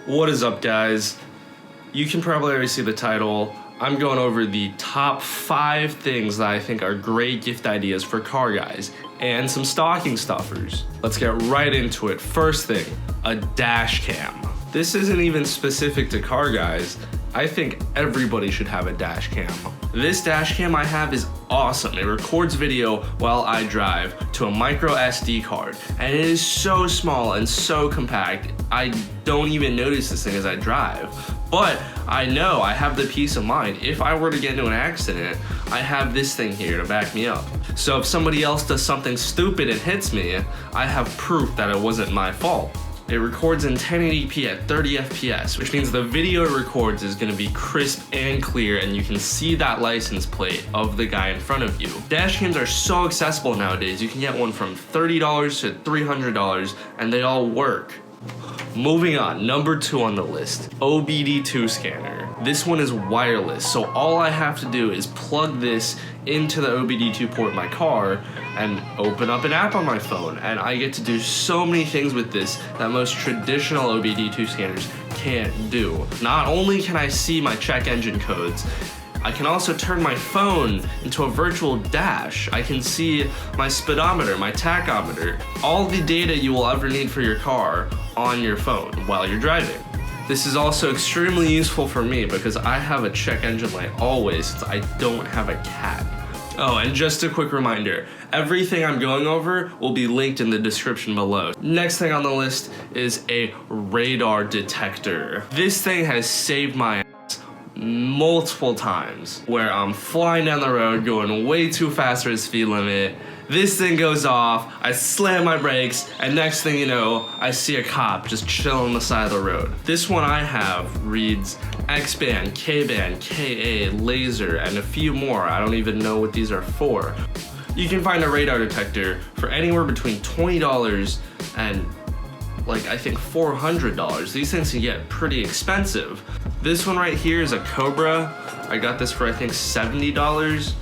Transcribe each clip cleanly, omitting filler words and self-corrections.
What is up, guys? You can probably already see the title. I'm going over the top 5 things that I think are great gift ideas for car guys and some stocking stuffers. Let's get right into it. First thing, a dash cam. This isn't even specific to car guys. I think everybody should have a dash cam. This dash cam I have is awesome. It records video while I drive to a micro SD card, and it is so small and so compact, I don't even notice this thing as I drive. But I know I have the peace of mind. If I were to get into an accident, I have this thing here to back me up. So if somebody else does something stupid and hits me, I have proof that it wasn't my fault. It records in 1080p at 30 FPS, which means the video it records is going to be crisp and clear, and you can see that license plate of the guy in front of you. Dash cams are so accessible nowadays. You can get one from $30 to $300, and they all work. Moving on, number 2 on the list, OBD2 Scanner. This one is wireless, so all I have to do is plug this into the OBD2 port in my car and open up an app on my phone, and I get to do so many things with this that most traditional OBD2 scanners can't do. Not only can I see my check engine codes, I can also turn my phone into a virtual dash. I can see my speedometer, my tachometer, all the data you will ever need for your car on your phone while you're driving. This is also extremely useful for me because I have a check engine light always since I don't have a cat. Oh, and just a quick reminder, everything I'm going over will be linked in the description below. Next thing on the list is a radar detector. This thing has saved my ass multiple times where I'm flying down the road going way too fast for the speed limit. This thing goes off, I slam my brakes, and next thing you know, I see a cop just chilling on the side of the road. This one I have reads X-band, K-band, KA, laser, and a few more. I don't even know what these are for. You can find a radar detector for anywhere between $20 and I think $400. These things can get pretty expensive. This one right here is a Cobra. I got this for I think $70.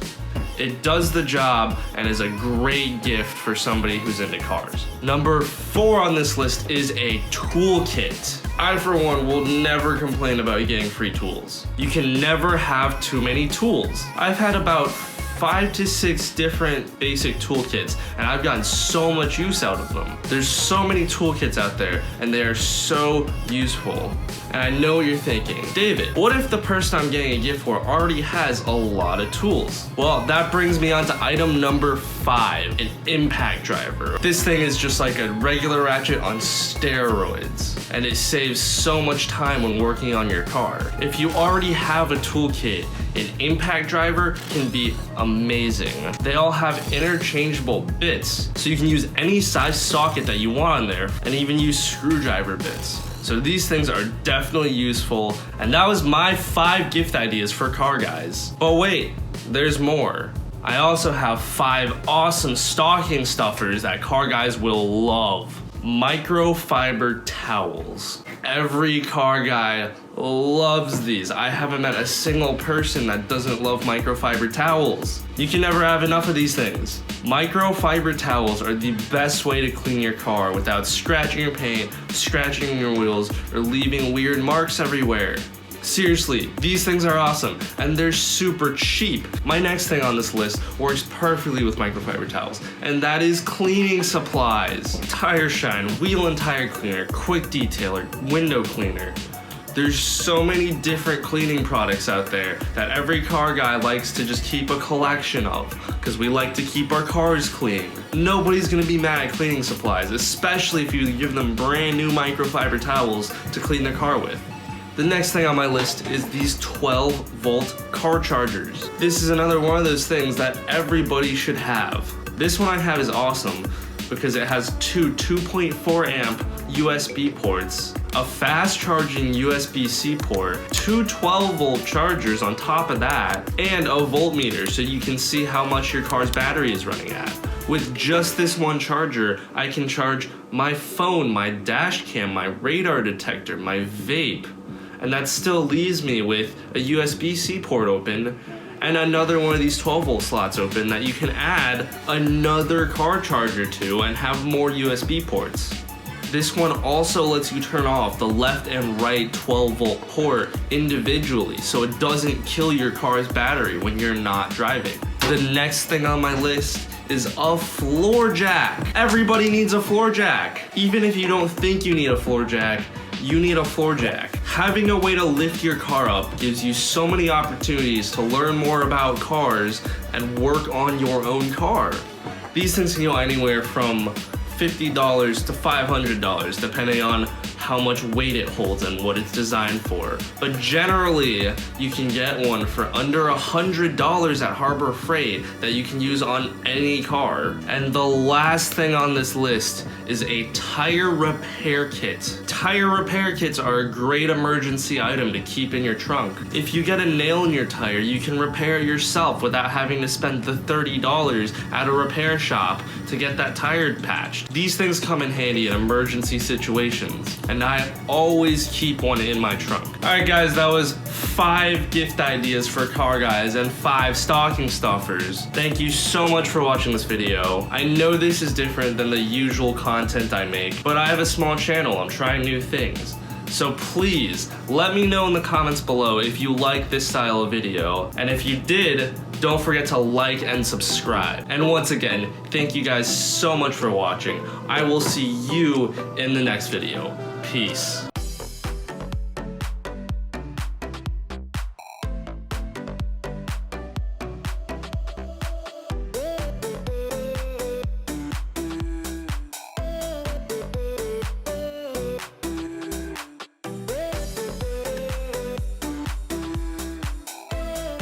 It does the job and is a great gift for somebody who's into cars. Number 4 on this list is a toolkit. I, for one, will never complain about getting free tools. You can never have too many tools. I've had about 5 to 6 different basic toolkits, and I've gotten so much use out of them. There's so many toolkits out there, and they are so useful. And I know what you're thinking, David, what if the person I'm getting a gift for already has a lot of tools? Well, that brings me on to item number 5, an impact driver. This thing is just like a regular ratchet on steroids, and it saves so much time when working on your car. If you already have a toolkit, an impact driver can be amazing. They all have interchangeable bits, so you can use any size socket that you want on there, and even use screwdriver bits. So these things are definitely useful, and that was my 5 gift ideas for car guys. But wait, there's more. I also have 5 awesome stocking stuffers that car guys will love. Microfiber towels. Every car guy loves these. I haven't met a single person that doesn't love microfiber towels. You can never have enough of these things. Microfiber towels are the best way to clean your car without scratching your paint, scratching your wheels, or leaving weird marks everywhere. Seriously, these things are awesome, and they're super cheap. My next thing on this list works perfectly with microfiber towels, and that is cleaning supplies. Tire shine, wheel and tire cleaner, quick detailer, window cleaner. There's so many different cleaning products out there that every car guy likes to just keep a collection of, because we like to keep our cars clean. Nobody's gonna be mad at cleaning supplies, especially if you give them brand new microfiber towels to clean their car with. The next thing on my list is these 12-volt car chargers. This is another one of those things that everybody should have. This one I have is awesome because it has 2 2.4 amp USB ports, a fast charging USB-C port, 2 12-volt chargers on top of that, and a voltmeter so you can see how much your car's battery is running at. With just this one charger, I can charge my phone, my dash cam, my radar detector, my vape, and that still leaves me with a USB-C port open and another one of these 12-volt slots open that you can add another car charger to and have more USB ports. This one also lets you turn off the left and right 12-volt port individually, so it doesn't kill your car's battery when you're not driving. The next thing on my list is a floor jack. Everybody needs a floor jack. Even if you don't think you need a floor jack, you need a floor jack. Having a way to lift your car up gives you so many opportunities to learn more about cars and work on your own car. These things can go anywhere from $50 to $500 depending on how much weight it holds and what it's designed for. But generally, you can get one for under $100 at Harbor Freight that you can use on any car. And the last thing on this list is a tire repair kit. Tire repair kits are a great emergency item to keep in your trunk. If you get a nail in your tire, you can repair it yourself without having to spend the $30 at a repair shop to get that tire patched. These things come in handy in emergency situations, and I always keep one in my trunk. Alright guys, that was 5 gift ideas for car guys and 5 stocking stuffers. Thank you so much for watching this video. I know this is different than the usual content I make, but I have a small channel. I'm trying new things. So please, let me know in the comments below if you like this style of video, and if you did, don't forget to like and subscribe. And once again, thank you guys so much for watching. I will see you in the next video. Peace.